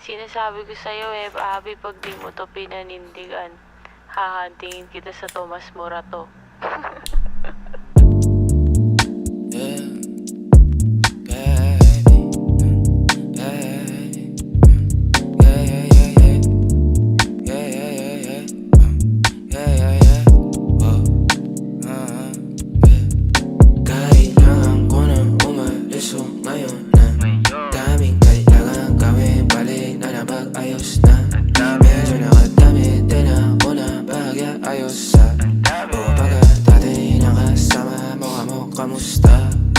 Sinasabi ko sa'yo Abby, pag di mo to pinanindigan, hahantingin kita sa Tomas Morato. Kamusta?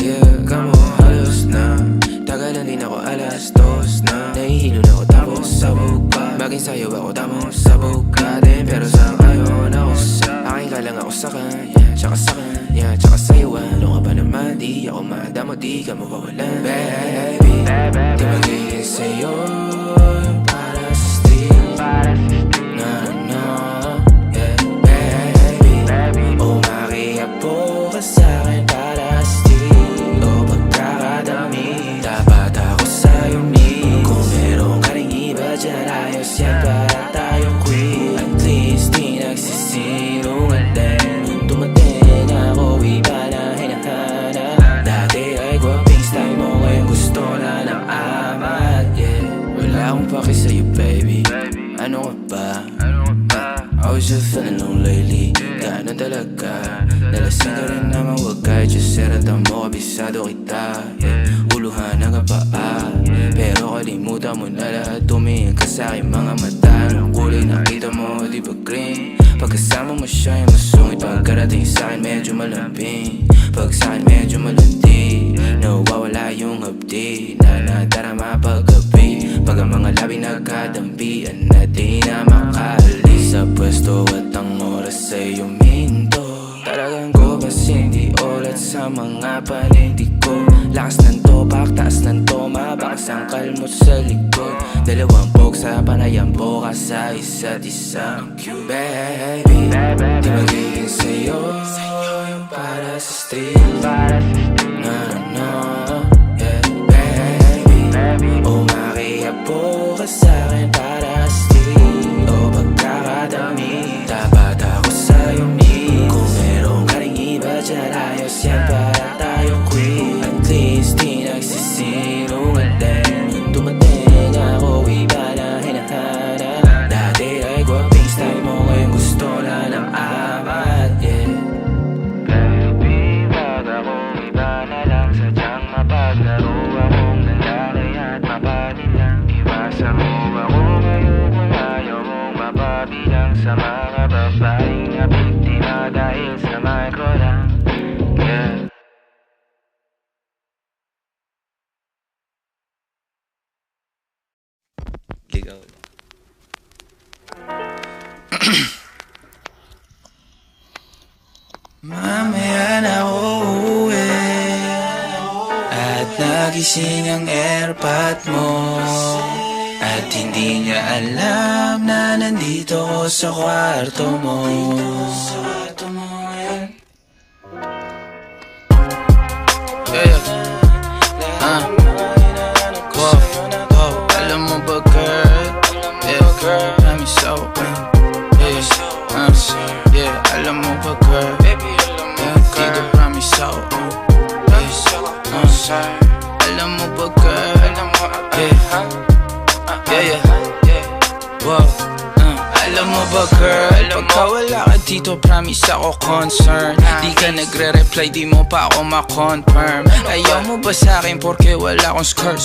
Yeah, kamo halos na tagalan din ako alas 2 na nahihilo na ako tapos sabog pa maging sayo ako tamang sabog ka din pero sa ngayon ako sa aking ka lang ako sa kanya tsaka sa kanya tsaka sa'yo ano ka ba naman di ako madamo di ka mawawalan baby di magiging sa'yo yung para sa street na yeah baby oh makiapo ka sa'kin ayos yan para tayong queen. At least di nagsisinungaling. Dumating ako iba na hinahanap. Dati ay gwaping style mo ngayon gusto na ng amat. Yeah, wala akong paki sa'yo baby. Ano ka ba? I was just feeling low lately. Ganun talaga. Nalasing ka rin naman wag kahit just seratan mo kabisado kita. Yeah, uluhan ang kapaa. Pero kalimutan mo na lahat. Tumingin ka sa'king mga mata. Anong kulay nakita mo, di ba green? Pagkasama mo siya yung masungit. Pagkarating sa'kin medyo malambing. Pag sa'kin medyo malandi. Nawawala yung hapdi na nadarama paggabi. Pag ang mga labi nagkadampian na di na makaalis sa pwesto at ang oras ay uminto. Talagang ko kasi hindi ulat sa mga panindig ko. Lakas ng topak, taas ng toma, bakas ang kalmot sa likod. Dalawang pog sa panayang boka sa isa't isa. Baby, di magiging sa'yo yung para sa street. Yeah baby, oh makiapo ka sa'kin para sa street. Oh pagkakadami, dapat ako sa'yo me. Kung meron ka rin iba dyan, ayos yan para tayo queen. At least di nagsisinungaling. Dumating ako iba na hinahanap. Dati ay gwaping style mo ngayon gusto na ng amat. Yeah baby, wag akong iba na lang. Sadyang mapaglaro akong lalaki at mapalit lang. Iwasan mo ako ngayon kung ayaw mong mapabilang sa mga babaeng na biktima dahil sa micro lang. Yeah. Ligaw. Mamaya na ako uuwi at nagising ang airpot mo. At hindi niya alam na nandito ko sa kwarto mo. Alam mo ba girl? Girl, I'm so alam mo ba girl? Dito promise ako. Alam mo ba girl? Wow. Alam mo ba girl, pagka wala ka dito promise ako concern. Di ka nagre-reply, di mo pa ako ma-confirm. Ayaw mo ba sa'kin porque wala akong skirt?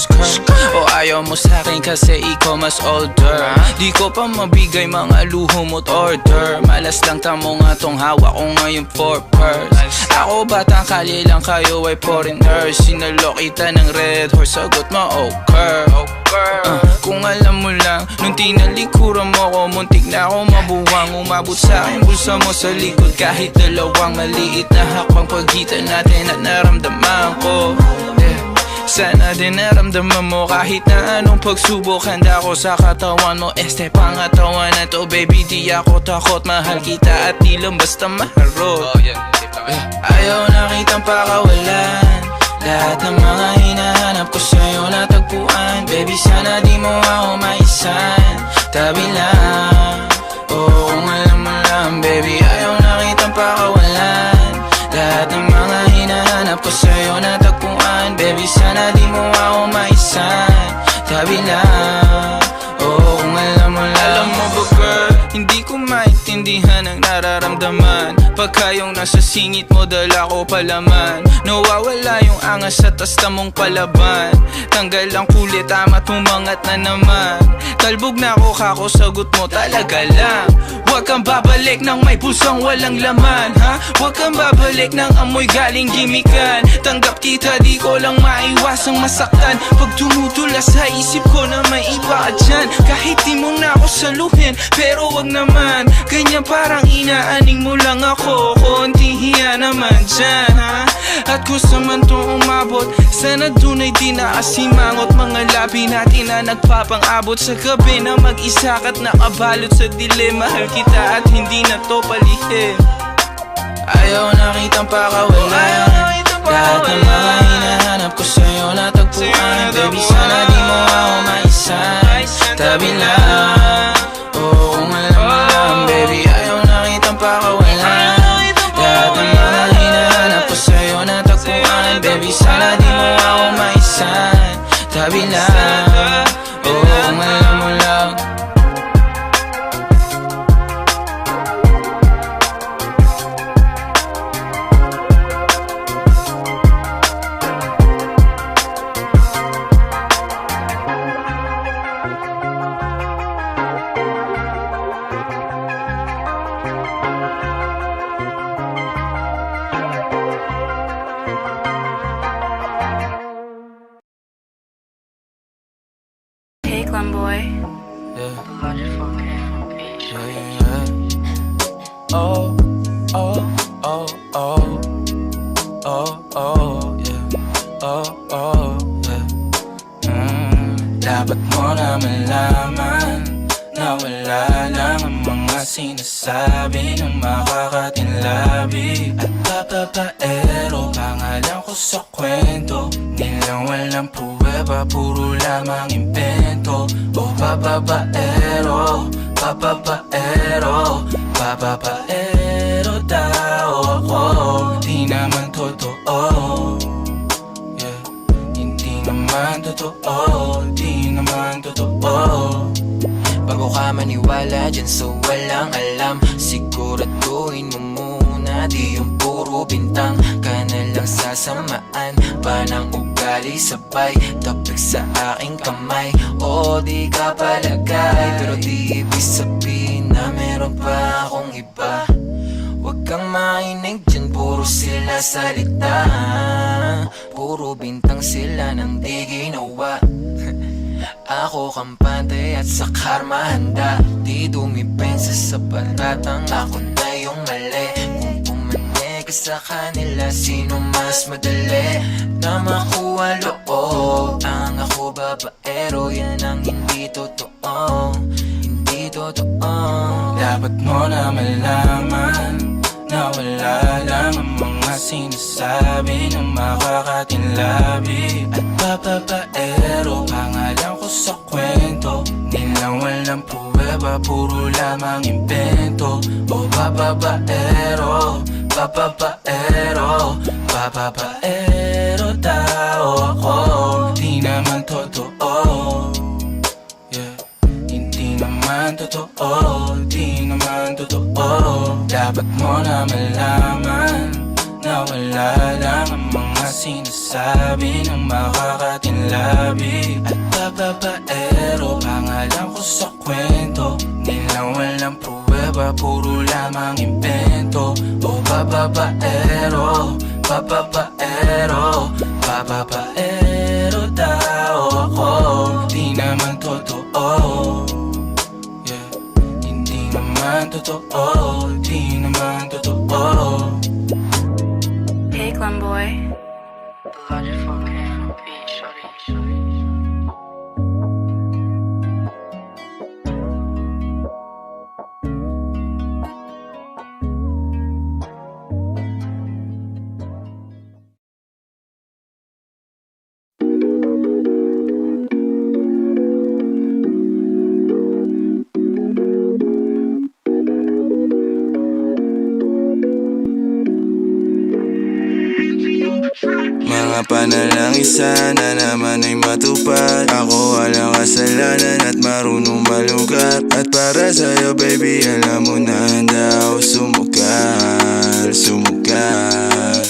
O ayaw mo sa'kin kasi ikaw mas older? Di ko pa mabigay mga luho mo't order. Malas lang tamo nga tong hawak ko ngayon for purse. Ako batang kalye lang, kayo ay foreigners. Sinalo kita ng red horse, sagot mo okay. Kung alam mo lang, nung tinalikuran mo ko, muntik na ako mabuwang. Umabot sa'kin bulsa mo sa likod, kahit dalawang maliit na hakbang pagitan natin at naramdaman ko. Sana din naramdaman mo kahit na anong pagsubok. Handa ko sa katawan mo, este pangatawan na to. Baby di ako takot, mahal kita at di lang basta maharot. Ayaw na kitang pakawalan, Lahat ng mga hinahanap ko sa'yo natagpuan. Baby, sana di mo ako maisan. Tabi lang, oo, kung alam mo lang. Baby, ayaw na kitang pakawalan. Lahat ng mga hinahanap ko sa'yo natagpuan. Baby, sana di mo ako maisan. Tabi lang, oo, kung alam mo lang. Alam mo ba girl, hindi ko maintindihan ang nararamdaman pagka yung nasa singit mo dala ko palaman. Nawawala yung angas sa tasta mong palaban. Tanggal ang kulit, ama't umangat na naman. Talbog na ako kako, sagot mo talaga lang. Huwag kang babalik ng may pusong walang laman, ha? Huwag kang babalik ng amoy galing gimikan. Tanggap kita, di ko lang maiwasang masaktan. Pag tumutula sa isip ko na may iba ka dyan. Kahit di mo na ako saluhin, pero wag naman. Ganyan parang inaaning mo lang ako. Konting hiya naman dyan, ha? At kung sa man to umabot, sana dun ay di nakasimangot. Mga labi natin na nagpapang-abot sa gabi na mag-isa ka't nakabalot sa dilim. Mahal kita at hindi na to palihim. Ayaw na kitang pakawalan. Lahat ng mga hinahanap ko sa'yo natagpuan. Baby, sana di mo ako maisan. Tabi lang, oo, kung alam mo lang. Baby, ayaw na kitang pakawalan. Lahat ng mga hinahanap ko sa'yo natagpuan. Baby, sana di mo ako maisan. Tabi lang, oo, kung alam mo lang. Hey, Glenboy. Yeah. Yeah. Oh, oh, oh, oh. Oh, oh, yeah. Oh, oh, yeah. Dapat mo na malaman na wala lang ang mga sinasabi ng makakatinlabi. At papapaero, pangalan ko sa kwento. Nilang walang pruweba, puro lamang impento. O papapaero, papapaero, papapaero daw ako. Di naman totoo, yeah. Hindi naman totoo, di naman totoo. Bago ka maniwala dyan so walang alam, siguraduhin mo muna di yung puro bintang ka na lang sasamaan pa ng ugali sabay tapik sa aking kamay. O di ka palagay, pero di ibig sabihin na meron pa akong iba. Huwag kang mainig dyan, puro sila salita, puro bintang sila nang di ginawa. Ako kampante at sa karma handa, di dumipensa sa paratang ako na yung mali. Kung pumanig ka sa kanila, sino mas madali na makuha loob? Ang ako babaero, yan ang hindi totoo, hindi totoo. Dapat mo na malaman na wala lang ang mga sinasabi ng makakatinlabi. At papapaero, pangalan ko sa kwento. Nilang walang pruweba, puro lamang impento. O papapaero, papapaero, papapaero daw ako. Di naman totoo, yeah. Hindi naman totoo, di naman totoo. Dapat mo na malaman na wala lang ang mga sinasabi ng makakatinlabi. At papapaero, pangalan ko sa kwento. Nilang walang pruweba, puro lamang impento. O papapaero, papapaero, papapaero daw ako. Di naman totoo, yeah. Hindi naman totoo, di naman totoo. Hey, Glenboy. Logic 4K, shorty. panalangin sana naman ay matupad. Ako walang kasalanan at marunong malugar. At para sa'yo baby alam mo na handa ako sumugal, sumugal.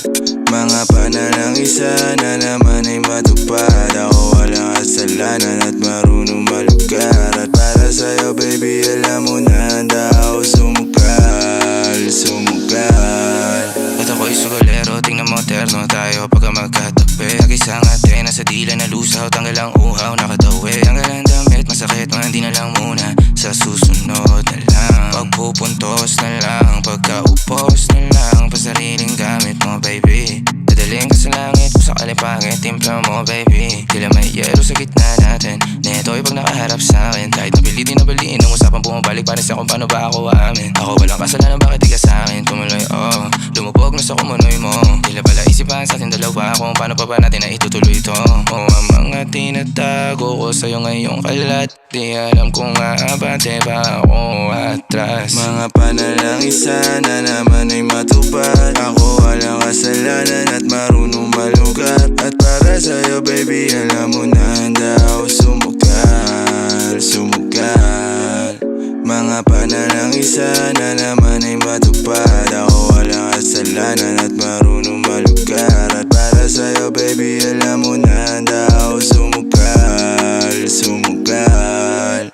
Mga panalangin sana naman ay matupad. Ako walang kasalanan at marunong malugar. At para sa'yo baby alam mo na handa ako sumugal, sumugal. At ako'y sugolero, tingnan mo terno tayo pagka magkatabi. Nag-isang ate, nasa dila na lusaw, tanggal ang uhaw, nakatawi. Tanggal ang damit, masakit, mga hindi na lang muna. Sa susunod na lang, pagpupuntos na lang, pagkaupos na lang, pasariling gamit mo baby. Dadaling ka sa langit, kung sakali pangit, timpla mo baby. Tila may yelo sa gitna natin, neto'y pag nakaharap sa'kin. Kahit napilitin na baliin, ang usapang bumabalik para sa kung paano ba ako aamin. Ako walang kasalanan, bakit di ka sa'kin tumuloy, oh. Lumubog na sa kumunoy mo, tila pala isipan sa ating dalawa kung paano pa ba natin na itutuloy ito. Oh, ang mga tinatago ko sa'yo ngayong kalat, di alam kung aabante pa ako atras. Mga panalangin sana naman ay matupad. Ako walang kasalanan at marunong malugar. At para sa'yo baby alam mo na handa ako sumugal, sumugal. Mga panalangin sana naman ay matupad. Ako walang kasalanan at marunong malugar. At para sa'yo baby alam mo na handa ako sumugal, sumugal.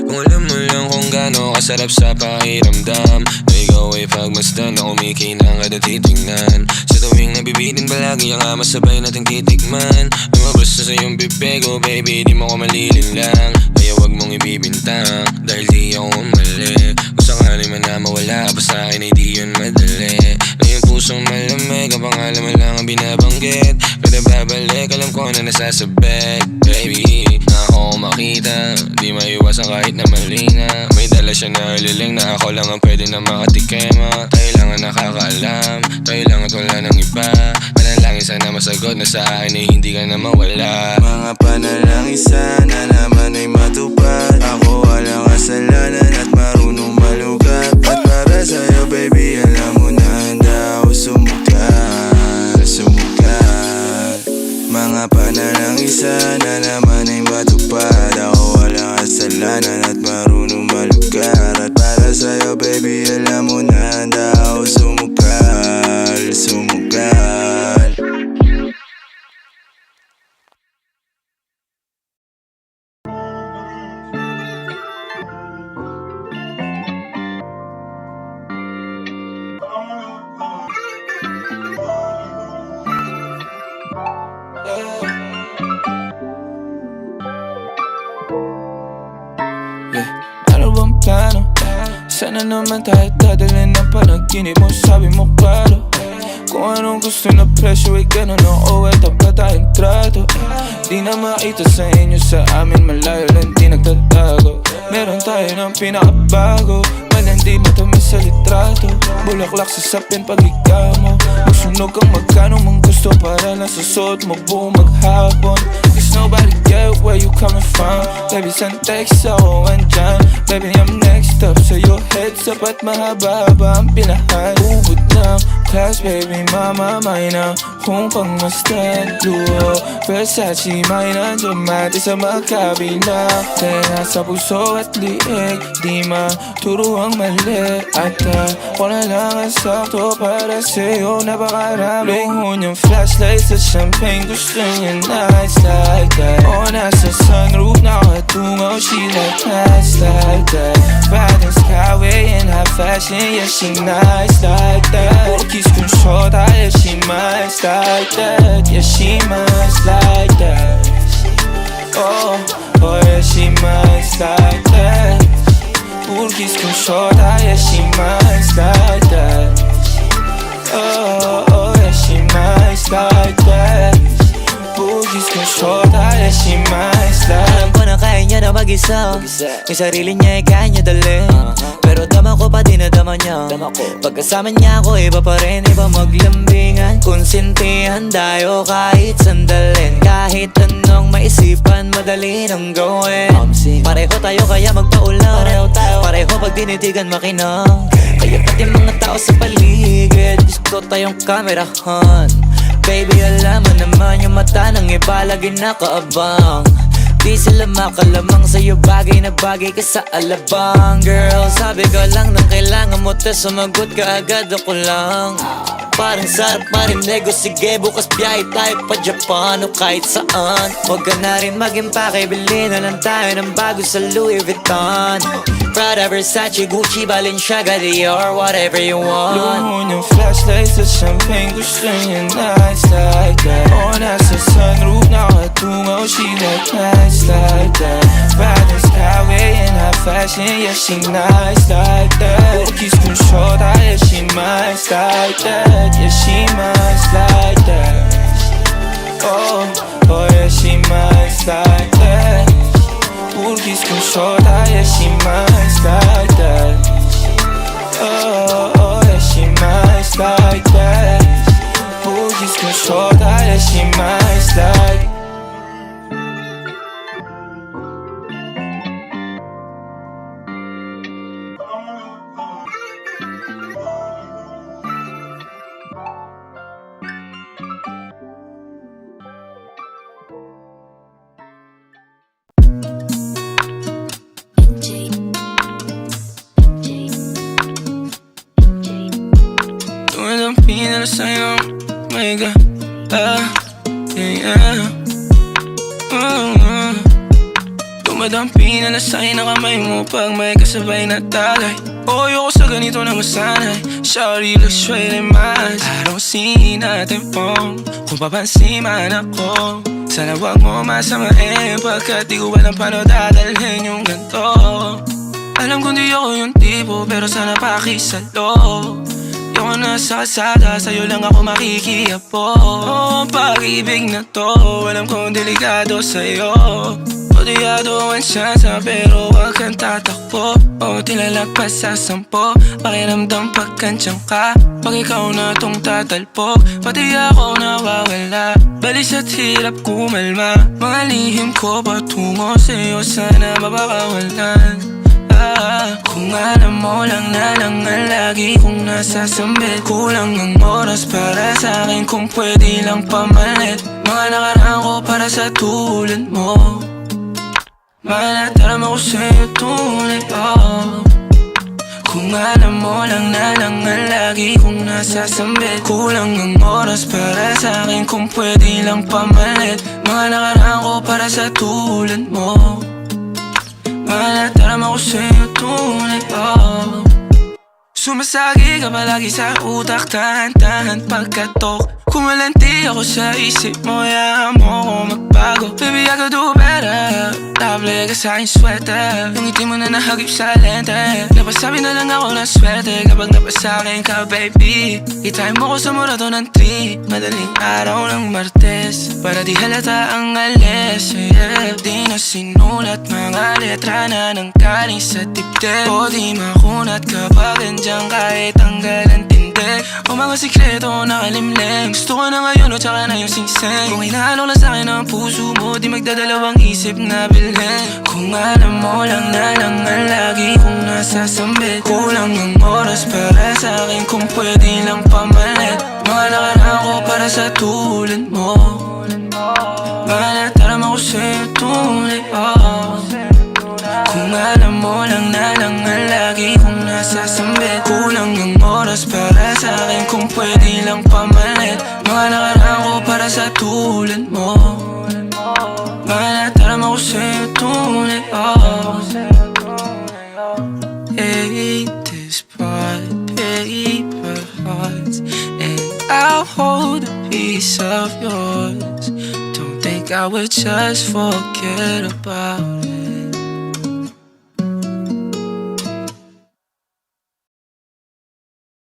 Kung alam mo lang kung gaano kasarap sa pakiramdam na ikaw ay pagmasdan na kumikinang at titignan. Sa tuwing nabibitin palagi ang masabay nating titikman. Lumabas na sa iyong bibig, oh baby di mo ko malilinlang. Kaya wag mong ibibintang dahil di ako mali. Kung sakali man na mawala pa sa akin ay di yun madali. Na yung pusong malamig, ang pangalan mo lang ang binabanggit. Pero babalik, alam ko na nasasabik. Baby, na ako makita, di maiwasan kahit na mali na. May dala siya na liling na ako lang ang pwede na makatikema. Tayo lang ang nakakaalam, tayo lang at wala ng iba. Panalangin sana masagot na sa akin ay hindi ka na mawala. Mga panalangin sana naman ay matupad. Ako walang kasalanan at marunong malugar. At para sa'yo baby alam mo na handa ako sumugal, sumugal. Mga panalangin sana naman ay matupad. Ako walang kasalanan at marunong malugar. At para sa'yo baby alam mo na handa ako sumugal, sumugal. Ano bang plano? Sana naman tayo dadalhin ng panaginip mo, sabi mo klaro. Kung anong gusto na presyo ay ganun o at dapat tayong trato. Di na makita sa inyo, sa amin malayo lang di nagtatago. Meron tayo ng pinakabago, malandi matamis sa litrato. Bulaklak sa sapin pag ikaw mo, magsunog kang magkano mong gusto para lang sa suot mo buong maghapon. Cause nobody get where you coming from. Baby, send text ako andyan. Baby, I'm next up sa your heads up at mahaba-haba ang pinahan. Ubod ng class, baby, mama, may na kung pangmastan. Luo, Versace, may nandiyan mati sa magkabila. Tenga sa puso at liig, di maturo ang mali. At ako na lang ang sakto para sa'yo, napakarami. Luhon yung flashlight sa champagne, gusto niya nights like that. O nasa sunroof, nakatungaw, she like nights like that. Riding skyway in high fashion, yeah, she nice like that. Kiss kung shota, yeah, she nice like that. Yeah, she nice like that. Oh, oh, yeah, she nice like that. Kiss kung shota, yeah, she nice like that. Oh, oh, yeah, she nice like that. Kiss kung shota, yeah, she nice like that. Alam ko na kaya niya na mag-isa. Yung sarili niya ay kaya niya dalhin. Pero dama ko pa din na dama niya. Pagkasama niya ako iba pa rin, iba maglambingan. Konsintihan tayo kahit sandalin. Kahit anong maisipan, madali nang gawin. Pareho tayo kaya magpaulan. Pareho pag dinitigan makinang. Kaya pati mga tao sa paligid gusto tayong kamerahan. baby, alam mo naman yung mata ng iba lagi nakaabang. Di sila makalamang sa'yo, bagay na bagay ka sa alabang. Girl, sabi ko lang nang kailangan mo, tas sumagot ka agad, ako lang. Parang sarap marinig o sige, bukas biyahe tayo pa Japan o kahit saan. Huwag ka na rin mag-impake, bilhin na lang tayo ng bago sa Louis Vuitton, Prada, Versace, Gucci, Balenciaga, Dior, whatever you want. Luhon yung flashlights at champagne, gusto niya nights like that. O nasa sunroof, nakatungaw, she like nights like that. Riding skyway in high fashion, yeah she nice like that. Cookies kung shorta, yeah she nice like that. Yeah she nice like that. Oh, oh yeah she nice like that. Cookies kung shorta, yeah she nice like that. Oh, oh yeah she nice like that. Cookies kung shorta, yeah she nice like. Dumadampi na sa'yo, my God, yeah. Dumadampi na sa'yo na kamay mo pag may kasabay na tagay. Ayoko sa ganito na masanay. Shawty looks straight in my eyes. I don't see nothing wrong kung papansin man ako. Sana wag mo masamain, pagkat di ko alam paano dadalhin yung ganito. Alam kong di ako yung tipo, pero sana pakisalo. Yung nasa kalsada, sa'yo lang ako makikiapo. Oh, ang pag-ibig na to, alam kong delikado sa'yo. Odiado ang siyansa, pero wag kang tatakbo. O tilalagpas sa 10, pakiramdam pagkansyang ka. Pag ikaw na tong tatalpok, pati ako nawawala. Balis at hirap kumalma, mga lihim ko patungo sa'yo, sana mapakawalan. Kung alam mo lang na lang ang lagi kong nasasambit. Kulang ang oras para sa'kin kung pwede lang pamalit. Mga nakaraan ko para sa tulad mo, malataram ako sa'yo tunay, oh. Kung alam mo lang na lang ang lagi kong nasasambit. Kulang ang oras para sa'kin kung pwede lang pamalit. Mga nakaraan ko para sa tulad mo, malataram ako sa'yo tunay, oh. Sumasagi ka palagi sa utak, tahan-tahan pagkatok. Kumalanti ako sa isip mo, hayaan mo ako magbago. Baby, I could do better. Table ka sa'king sweater, yung ngiti mo na nahagip sa lente. Napasabi na lang ako na swerte kapag napasakin ka, baby. Itime mo ko sa murado ng 3, madaling araw ng Martes, para di halata ang alis, yeah. Di na sinulat mga letra na nang galing sa dibdib. O di makunat kapag andyan kahit tanggal ang tindig. O mga sikreto nakalimlim, gusto ko na ngayon o tsaka na yung singsing. Kung inaalok lang sa'kin ang puso mo, di magdadalawang isip na bilhin. Kung alam mo lang na lang ang lagi kong nasasambit. Kulang ang oras para sa'kin kung pwede lang pamalit. Mga nakaraan ko para sa tulad mo, malataram ako sa'yo tunay, oh. Kung alam mo lang na lang ang lagi kong nasasambit. Kulang ang oras para sa'kin kung pwede lang pamalit. Mga nakaraan ko para sa tulad mo, malataram ako sa'yo tunay, oh. Hate this part, paper hearts, and I'll hold a piece of yours. Don't think I would just forget about it.